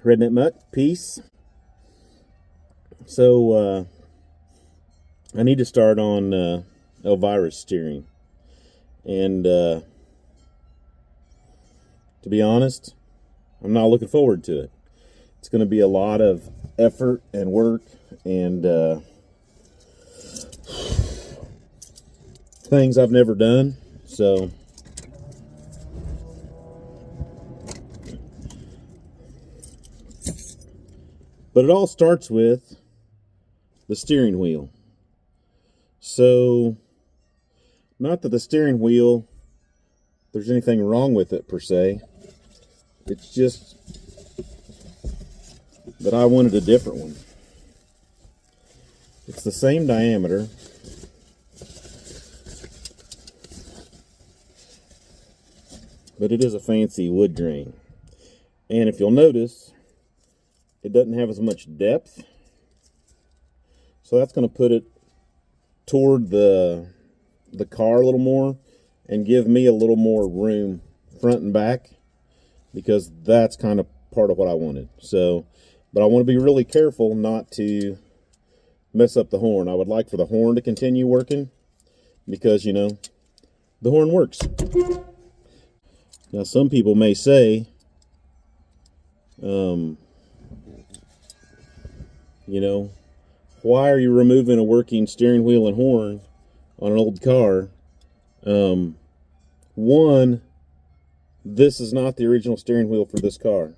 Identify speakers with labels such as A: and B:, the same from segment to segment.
A: Redneck Mukk, peace. So, I need to start on Elvira's steering. And to be honest, I'm not looking forward to it. It's going to be a lot of effort and work and things I've never done. So, but it all starts with the steering wheel. So, not that the steering wheel, there's anything wrong with it per se. It's just that I wanted a different one. It's the same diameter, but it is a fancy wood grain. And if you'll notice, it doesn't have as much depth. So that's going to put it toward the car a little more and give me a little more room front and back, because that's kind of part of what I wanted. So, but I want to be really careful not to mess up the horn. I would like for the horn to continue working because, you know, the horn works. Now, some people may say, you know, why are you removing a working steering wheel and horn on an old car? One, this is not the original steering wheel for this car.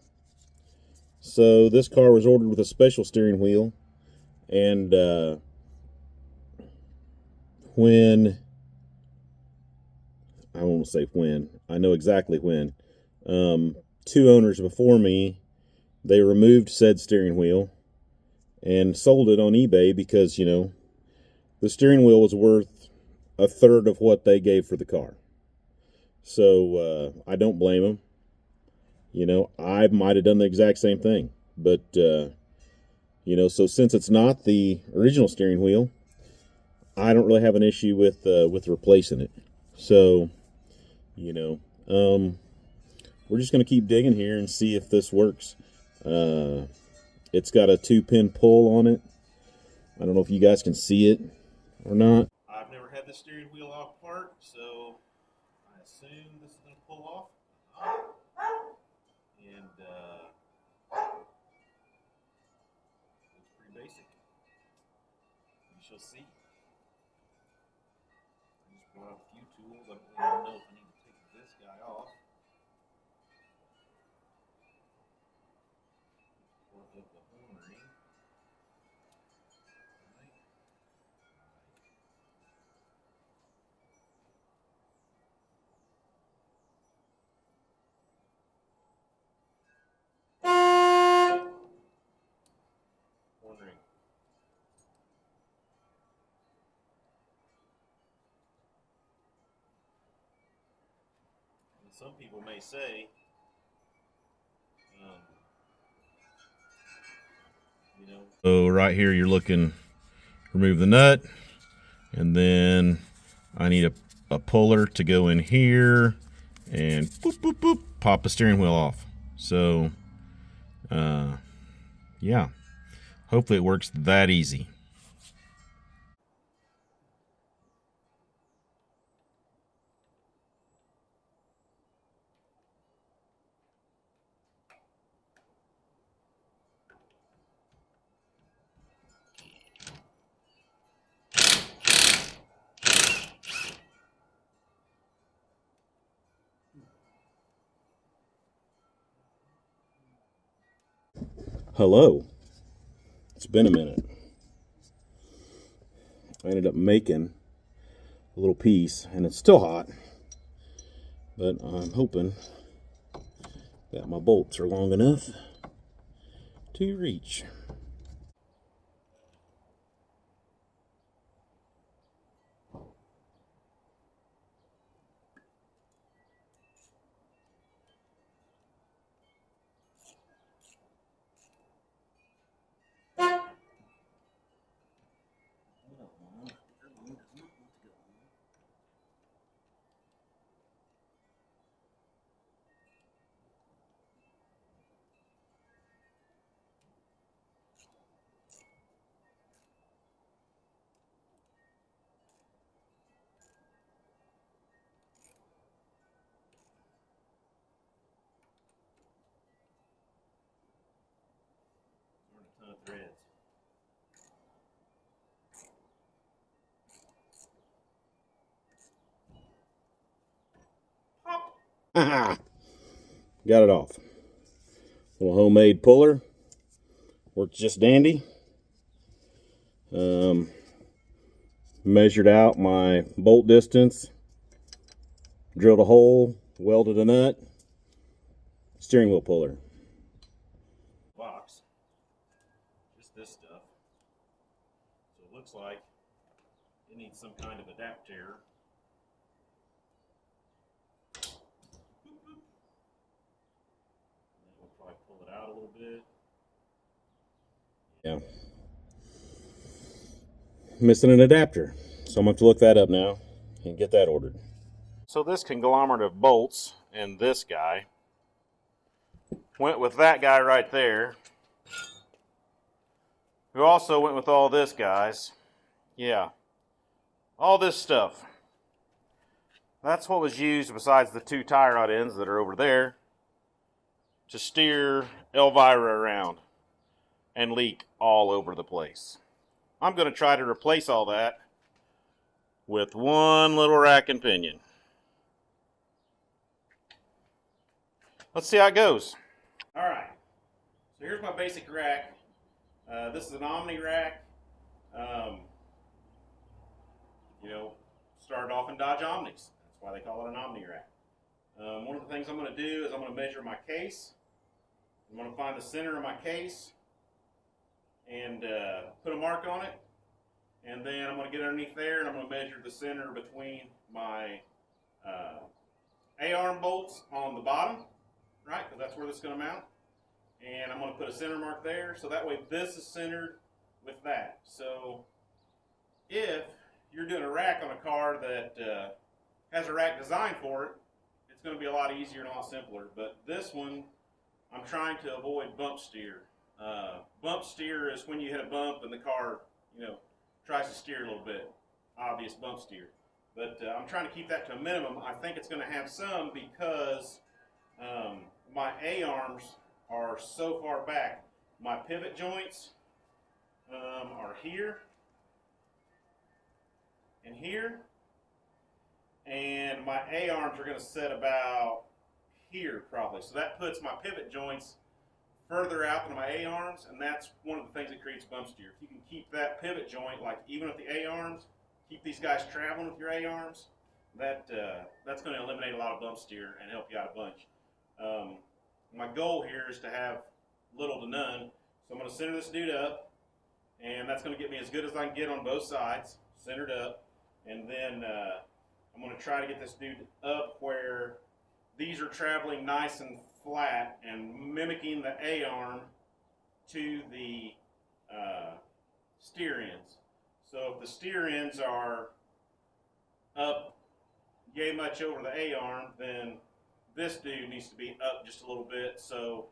A: So this car was ordered with a special steering wheel, and when, I won't say when, I know exactly when, two owners before me, they removed said steering wheel and sold it on eBay because, you know, the steering wheel was worth a third of what they gave for the car. So I don't blame them. You know, I might have done the exact same thing. But, you know, so since it's not the original steering wheel, I don't really have an issue with replacing it. So, you know, we're just going to keep digging here and see if this works. It's got a 2-pin pull on it. I don't know if you guys can see it or not. I've never had the steering wheel off part, so I assume this is going to pull off. And it's pretty basic. We shall see. I just brought up a few tools. I don't really know if I need to take this guy off. Plug up the horn ring. Horn ring. And some people may say, you know. So right here, you're looking, remove the nut, and then I need a puller to go in here and boop, boop, boop, pop the steering wheel off. So, yeah, hopefully it works that easy. Hello. It's been a minute. I ended up making a little piece, and it's still hot, but I'm hoping that my bolts are long enough to reach. ton of threads. Pop! Got it off. Little homemade puller. Works just dandy. Measured out my bolt distance. Drilled a hole. Welded a nut. Steering wheel puller. Box. Just this stuff. So it looks like it needs some kind of adapter. We'll probably pull it out a little bit. Yeah. Missing an adapter. So I'm going to have to look that up now and get that ordered. So this conglomerate of bolts and this guy went with that guy right there, who also went with all this, guys. Yeah. All this stuff. That's what was used besides the two tie rod ends that are over there to steer Elvira around and leak all over the place. I'm going to try to replace all that with one little rack and pinion. Let's see how it goes. All right. So here's my basic rack. This is an Omni rack. Started off in Dodge Omnis. That's why they call it an Omni rack. One of the things I'm going to do is I'm going to measure my case. I'm going to find the center of my case and put a mark on it. And then I'm going to get underneath there and I'm going to measure the center between my A-arm bolts on the bottom, right? Because that's where this is going to mount. And I'm going to put a center mark there, so that way this is centered with that. So if you're doing a rack on a car that has a rack designed for it, it's going to be a lot easier and a lot simpler. But this one, I'm trying to avoid bump steer. Bump steer is when you hit a bump and the car, tries to steer a little bit. Obvious bump steer. But I'm trying to keep that to a minimum. I think it's going to have some because my A-arms are so far back. My pivot joints are here and here, and my A-arms are going to set about here probably. So that puts my pivot joints further out than my A-arms, and that's one of the things that creates bump steer. If you can keep that pivot joint, like even with the A-arms, keep these guys traveling with your A-arms, that's going to eliminate a lot of bump steer and help you out a bunch. My goal here is to have little to none, so I'm going to center this dude up, and that's going to get me as good as I can get on both sides, centered up, and then I'm going to try to get this dude up where these are traveling nice and flat and mimicking the A-arm to the steer ends. So if the steer ends are up yay much over the A-arm, then this dude needs to be up just a little bit. So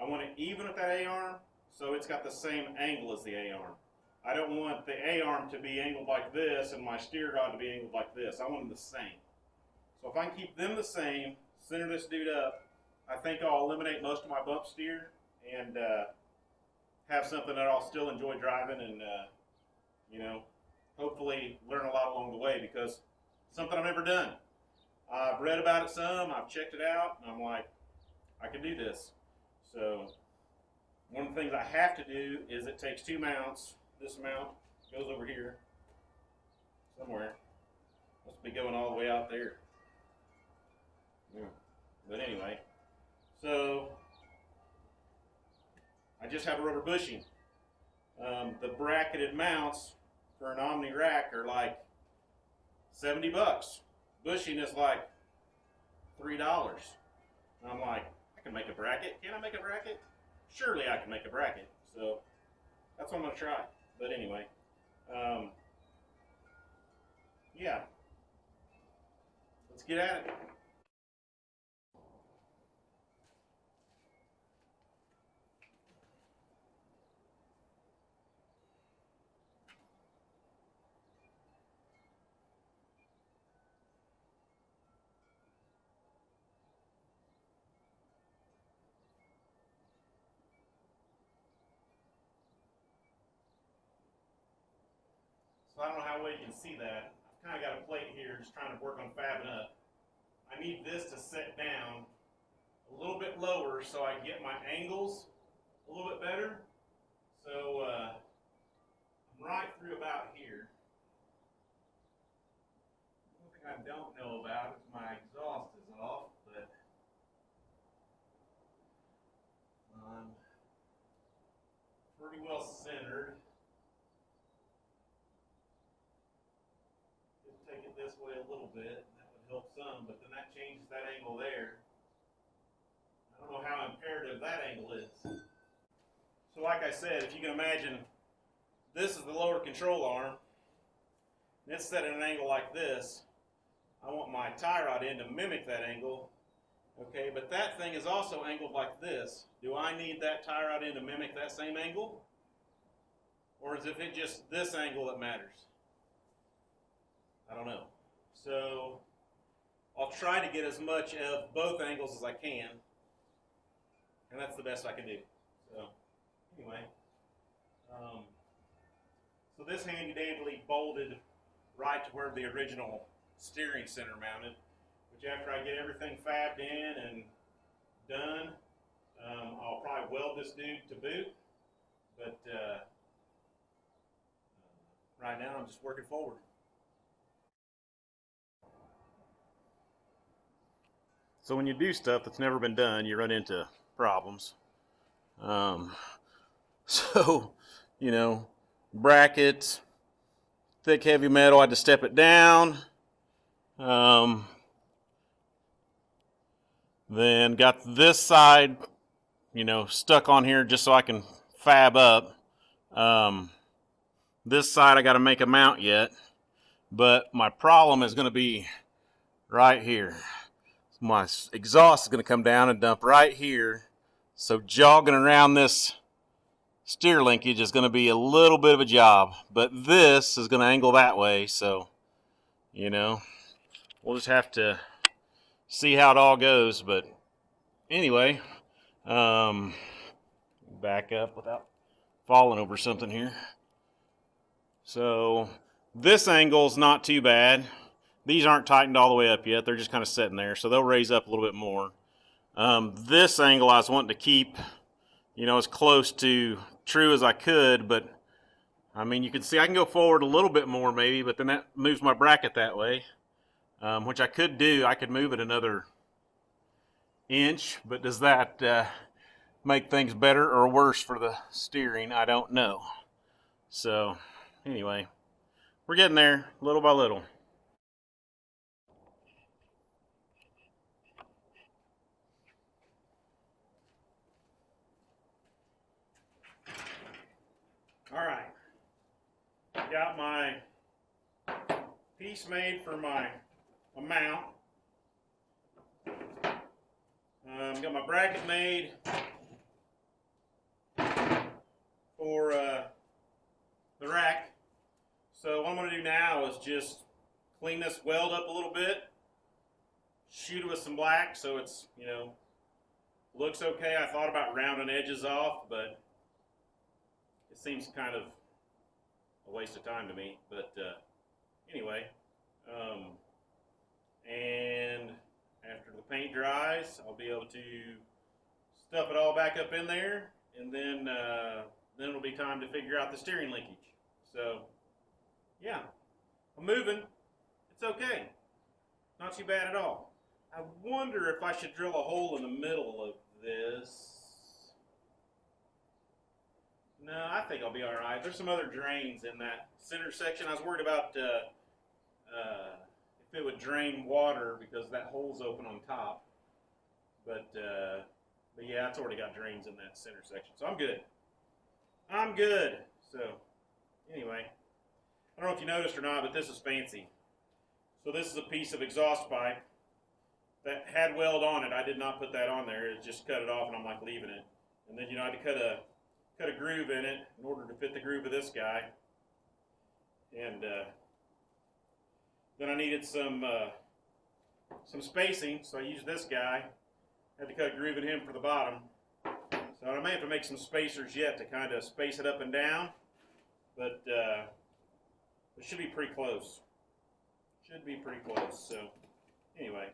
A: I want to even with that A-arm so it's got the same angle as the A-arm. I don't want the A-arm to be angled like this and my steer rod to be angled like this. I want them the same. So if I can keep them the same, center this dude up, I think I'll eliminate most of my bump steer and have something that I'll still enjoy driving and, hopefully learn a lot along the way, because it's something I've never done. I've read about it some, I've checked it out, and I'm like, I can do this. So one of the things I have to do is it takes two mounts. This mount goes over here somewhere. Must be going all the way out there. Yeah. But anyway, so I just have a rubber bushing. The bracketed mounts for an Omni rack are like $70. Bushing is like $3. And I'm like, I can make a bracket. Can I make a bracket? Surely I can make a bracket. So that's what I'm going to try. But anyway, yeah, let's get at it. So I don't know how well you can see that. I've kind of got a plate here, just trying to work on fabbing up. I need this to set down a little bit lower so I get my angles a little bit better. So I'm right through about here. One thing I don't know about is my exhaust is off, but I'm pretty well centered. Just take it this way a little bit, that would help some, but then that changes that angle there. I don't know how imperative that angle is. So like I said, if you can imagine, this is the lower control arm, and it's set at an angle like this. I want my tie rod end to mimic that angle, okay, but that thing is also angled like this. Do I need that tie rod end to mimic that same angle? Or is it just this angle that matters? I don't know. So I'll try to get as much of both angles as I can, and that's the best I can do. So anyway, so this handy dandy bolted right to where the original steering center mounted, which after I get everything fabbed in and done, I'll probably weld this dude to boot, but right now I'm just working forward. So when you do stuff that's never been done, you run into problems. So, you know, brackets, thick heavy metal, I had to step it down. Then got this side, you know, stuck on here just so I can fab up. This side I got to make a mount yet, but my problem is going to be right here. My exhaust is going to come down and dump right here. So jogging around this steer linkage is going to be a little bit of a job, but this is going to angle that way. So, you know, we'll just have to see how it all goes. But anyway, back up without falling over something here. So this angle is not too bad. These aren't tightened all the way up yet. They're just kind of sitting there, so they'll raise up a little bit more. This angle I was wanting to keep, you know, as close to true as I could, but I mean, you can see I can go forward a little bit more maybe, but then that moves my bracket that way, which I could do. I could move it another inch, but does that make things better or worse for the steering? I don't know. So anyway, we're getting there little by little. All right, got my piece made for my mount. Got my bracket made for the rack. So what I'm going to do now is just clean this weld up a little bit, shoot it with some black so it's, you know, looks okay. I thought about rounding edges off, but it seems kind of a waste of time to me. But anyway, and after the paint dries, I'll be able to stuff it all back up in there, and then it'll be time to figure out the steering linkage. So yeah, I'm moving. It's okay. Not too bad at all. I wonder if I should drill a hole in the middle of this. No, I think I'll be all right. There's some other drains in that center section. I was worried about if it would drain water because that hole's open on top. But yeah, it's already got drains in that center section. So I'm good. I'm good. So anyway, I don't know if you noticed or not, but this is fancy. So this is a piece of exhaust pipe that had weld on it. I did not put that on there. It just cut it off, and I'm like leaving it. And then, you know, I had to cut a groove in it in order to fit the groove of this guy. And then I needed some spacing, so I used this guy. Had to cut a groove in him for the bottom. So I may have to make some spacers yet to kind of space it up and down. But It should be pretty close. Should be pretty close. So, anyway.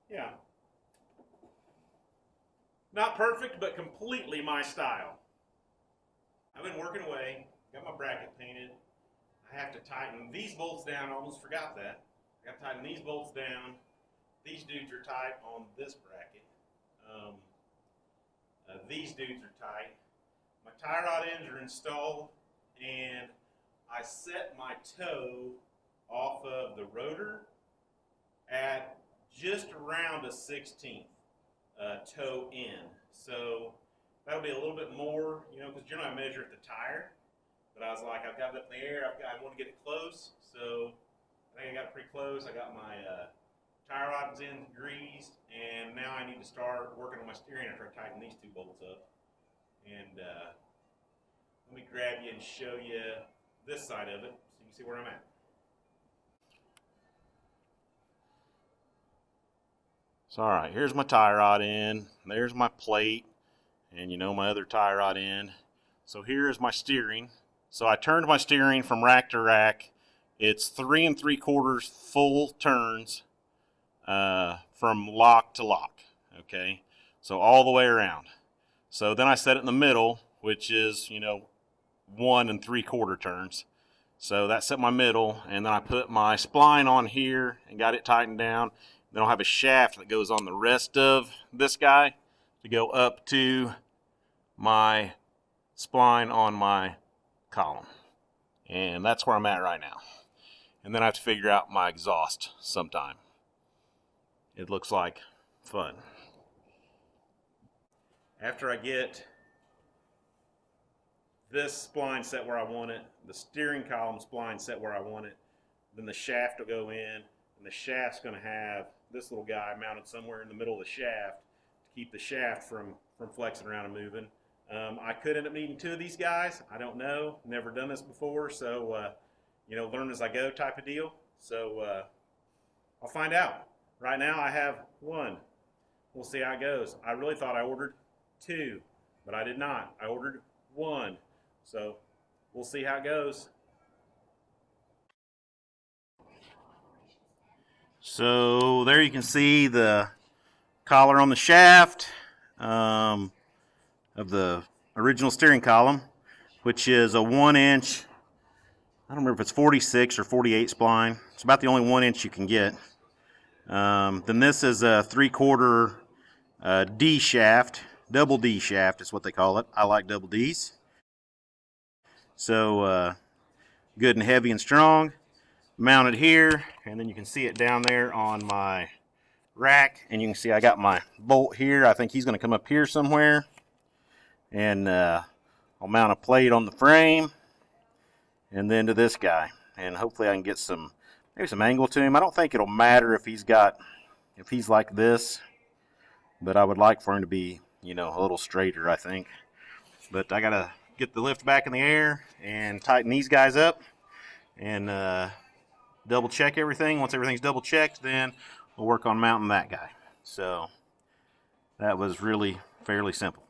A: Yeah. Not perfect, but completely my style. I've been working away. Got my bracket painted. I have to tighten these bolts down. I almost forgot that. I got to tighten these bolts down. These dudes are tight on this bracket. These dudes are tight. My tie rod ends are installed, and I set my toe off of the rotor at just around a 1/16 toe in. So that'll be a little bit more, you know, because generally I measure at the tire. But I was like, I've got it up in the air. I want to get it close. So I think I got it pretty close. I got my tire rods in greased, and now I need to start working on my steering after I tighten these two bolts up. And let me grab you and show you this side of it so you can see where I'm at. So all right, here's my tie rod end. There's my plate, and you know my other tie rod end. So here is my steering. So I turned my steering from rack to rack. It's 3 3/4 full turns from lock to lock. Okay, so all the way around. So then I set it in the middle, which is, you know, 1 3/4 turns. So that set my middle, and then I put my spline on here and got it tightened down. Then I'll have a shaft that goes on the rest of this guy to go up to my spline on my column. And that's where I'm at right now. And then I have to figure out my exhaust sometime. It looks like fun. After I get this spline set where I want it, the steering column spline set where I want it, then the shaft will go in, and the shaft's going to have this little guy mounted somewhere in the middle of the shaft to keep the shaft from flexing around and moving. I could end up needing 2 of these guys. I don't know. Never done this before, so you know, learn as I go type of deal. So I'll find out. Right now I have 1. We'll see how it goes. I really thought I ordered 2, but I did not. I ordered 1. So we'll see how it goes. So there you can see the collar on the shaft of the original steering column, which is a 1-inch, I don't remember if it's 46 or 48 spline. It's about the only 1-inch you can get. Then this is a 3/4 D shaft, double D shaft is what they call it. I like double Ds. So good and heavy and strong. Mounted here, and then you can see it down there on my rack, and you can see I got my bolt here. I think he's going to come up here somewhere, and I'll mount a plate on the frame and then to this guy, and hopefully I can get maybe some angle to him. I don't think it'll matter if he's like this, but I would like for him to be, you know, a little straighter, I think. But I gotta get the lift back in the air and tighten these guys up and double check everything. Once everything's double checked, then we'll work on mounting that guy. So that was really fairly simple.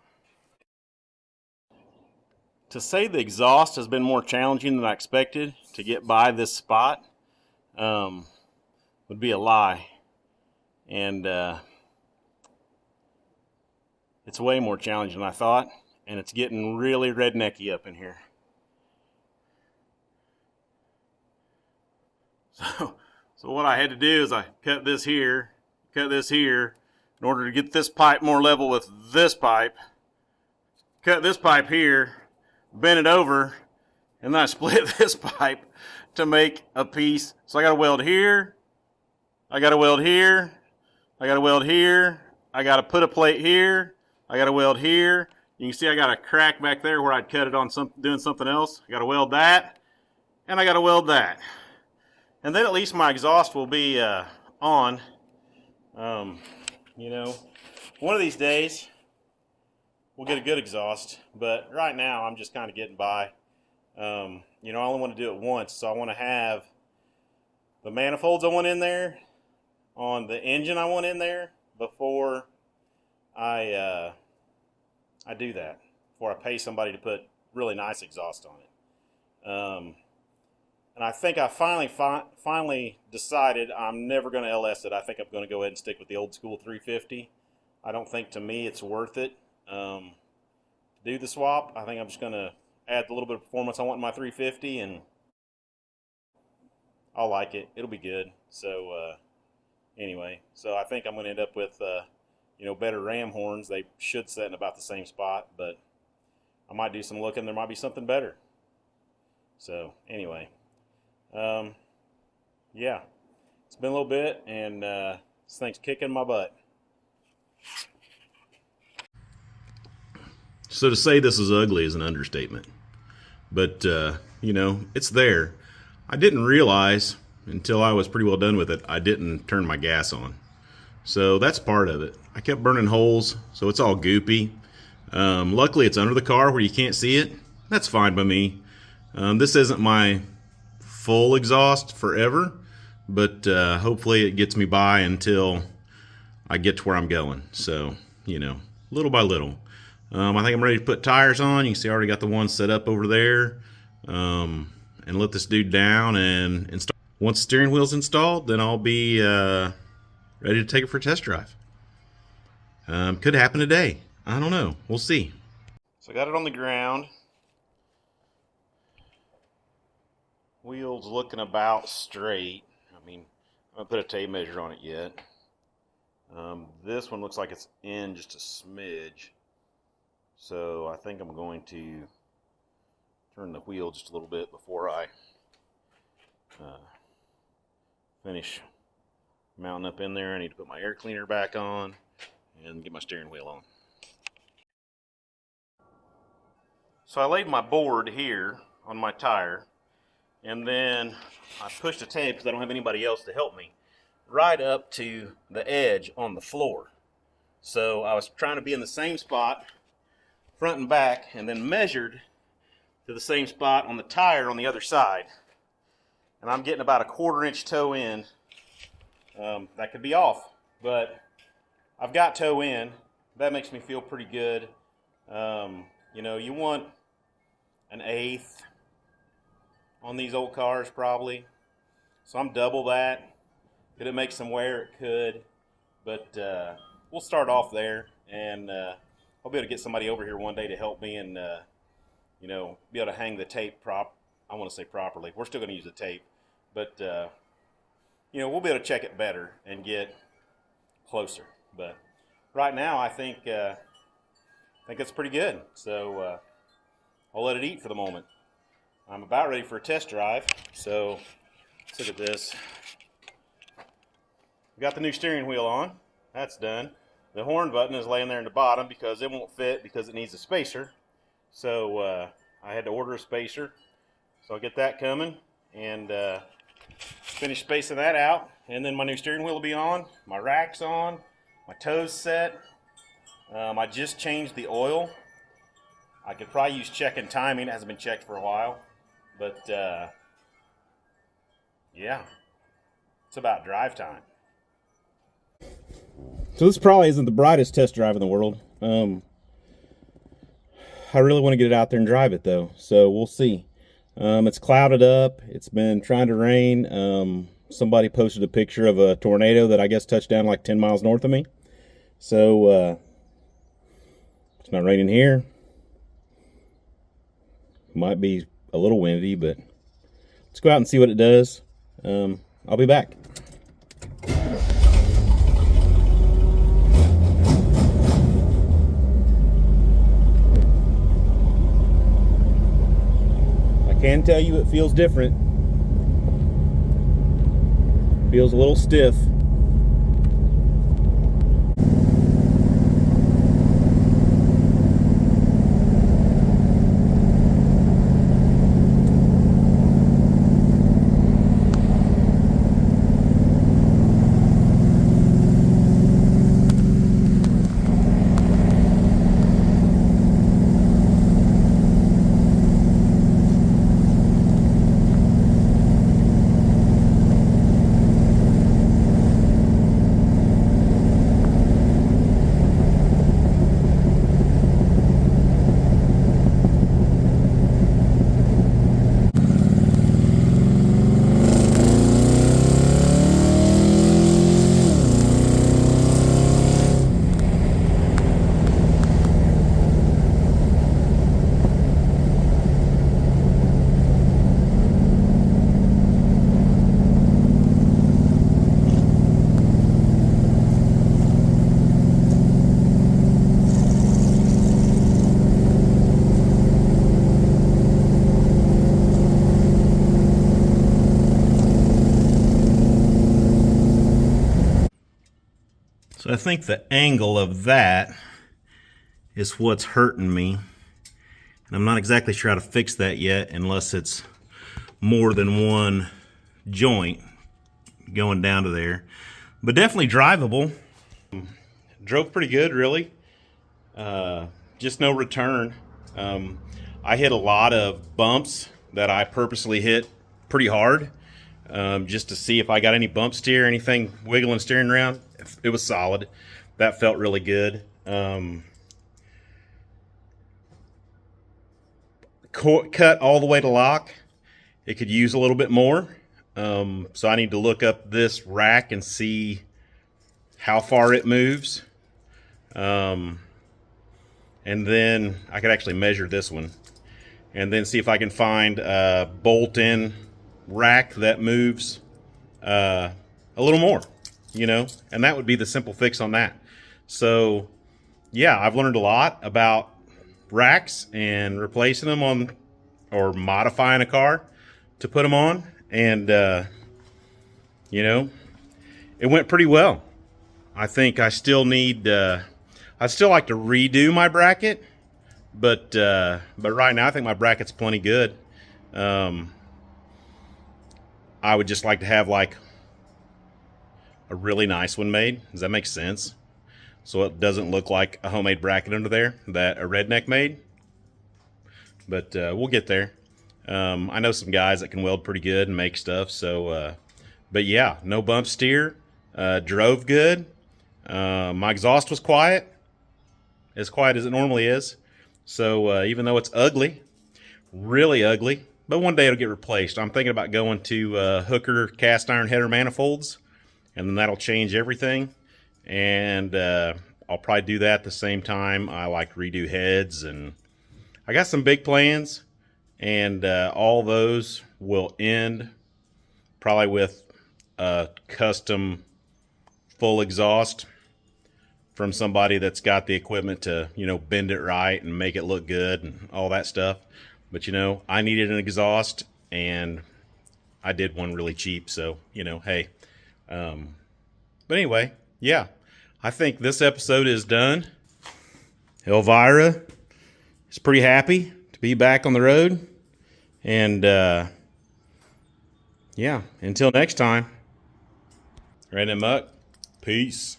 A: To say the exhaust has been more challenging than I expected to get by this spot would be a lie. And it's way more challenging than I thought, and it's getting really rednecky up in here. So what I had to do is I cut this here in order to get this pipe more level with this pipe. Cut this pipe here, bend it over, and then I split this pipe to make a piece. So I got to weld here, I got to weld here, I got to weld here, I got to put a plate here, I got to weld here. You can see I got a crack back there where I'd cut it on doing something else. I got to weld that, and I got to weld that. And then at least my exhaust will be on. You know, one of these days we'll get a good exhaust, but right now I'm just kind of getting by. You know, I only want to do it once, so I want to have the manifolds I want in there on the engine I want in there before I do that, before I pay somebody to put really nice exhaust on it.
B: And I think I finally decided I'm never going to LS it. I think I'm going to go ahead and stick with the old school 350. I don't think, to me, it's worth it to do the swap. I think I'm just going to add the little bit of performance I want in my 350, and I'll like it. It'll be good. So anyway, so I think I'm going to end up with better ram horns. They should set in about the same spot, but I might do some looking. There might be something better. So anyway, yeah, it's been a little bit, and this thing's kicking my butt.
A: So to say this is ugly is an understatement. But, it's there. I didn't realize until I was pretty well done with it, I didn't turn my gas on. So that's part of it. I kept burning holes, so it's all goopy. Luckily, it's under the car where you can't see it. That's fine by me. This isn't my full exhaust forever, but hopefully it gets me by until I get to where I'm going. So, little by little. I think I'm ready to put tires on. You can see I already got the one set up over there. And let this dude down and install. Once the steering wheel's installed, then I'll be ready to take it for a test drive. Could happen today. I don't know. We'll see.
B: So I got it on the ground. Wheels looking about straight. I mean, I haven't put a tape measure on it yet. This one looks like it's in just a smidge. So I think I'm going to turn the wheel just a little bit before I finish mounting up in there. I need to put my air cleaner back on and get my steering wheel on. So I laid my board here on my tire, and then I pushed the tape, because I don't have anybody else to help me, right up to the edge on the floor. So I was trying to be in the same spot, front and back, and then measured to the same spot on the tire on the other side. And I'm getting about a 1/4 inch toe in. That could be off, but I've got toe in. That makes me feel pretty good. You want an 1/8 on these old cars probably. So I'm double that. Could it make some wear? It could. But we'll start off there, and I'll be able to get somebody over here one day to help me and, be able to hang the tape I want to say properly. We're still going to use the tape, but, we'll be able to check it better and get closer. But right now, I think it's pretty good. So I'll let it eat for the moment. I'm about ready for a test drive. So let's look at this. We got the new steering wheel on. That's done. The horn button is laying there in the bottom because it won't fit because it needs a spacer. So I had to order a spacer. So I'll get that coming and finish spacing that out. And then my new steering wheel will be on. My rack's on. My toes set. I just changed the oil. I could probably use checking timing. It hasn't been checked for a while. But yeah, it's about drive time.
A: So this probably isn't the brightest test drive in the world. I really want to get it out there and drive it though, so we'll see. It's clouded up. It's been trying to rain. Somebody posted a picture of a tornado that I guess touched down like 10 miles north of me. So it's not raining here. Might be a little windy, but let's go out and see what it does. I'll be back. I can tell you it feels different. Feels a little stiff.
B: So I think the angle of that is what's hurting me. And I'm not exactly sure how to fix that yet unless it's more than one joint going down to there. But definitely drivable. Drove pretty good, really. Just no return. I hit a lot of bumps that I purposely hit pretty hard, just to see if I got any bump steer, anything wiggling steering around. It was solid. That felt really good. Cut all the way to lock. It could use a little bit more. So I need to look up this rack and see how far it moves. And then I could actually measure this one and then see if I can find a bolt-in rack that moves a little more, you know, and that would be the simple fix on that. So yeah, I've learned a lot about racks and replacing them on, or modifying a car to put them on, and you know, it went pretty well. I think I still need I'd still like to redo my bracket, but right now I think my bracket's plenty good. I would just like to have like a really nice one made. Does that make sense? So it doesn't look like a homemade bracket under there that a Redneck made. But we'll get there. I know some guys that can weld pretty good and make stuff. So, but yeah, no bump steer. Drove good. My exhaust was quiet as it normally is. So even though it's ugly, really ugly, but one day it'll get replaced. I'm thinking about going to Hooker cast iron header manifolds, and then that'll change everything. And I'll probably do that at the same time. I like to redo heads, and I got some big plans, and all those will end probably with a custom full exhaust from somebody that's got the equipment to, you know, bend it right and make it look good and all that stuff. But, you know, I needed an exhaust, and I did one really cheap. So, you know, hey. But anyway, yeah, I think this episode is done. Elvira is pretty happy to be back on the road. And, yeah, until next time, Redneck Mukk, peace.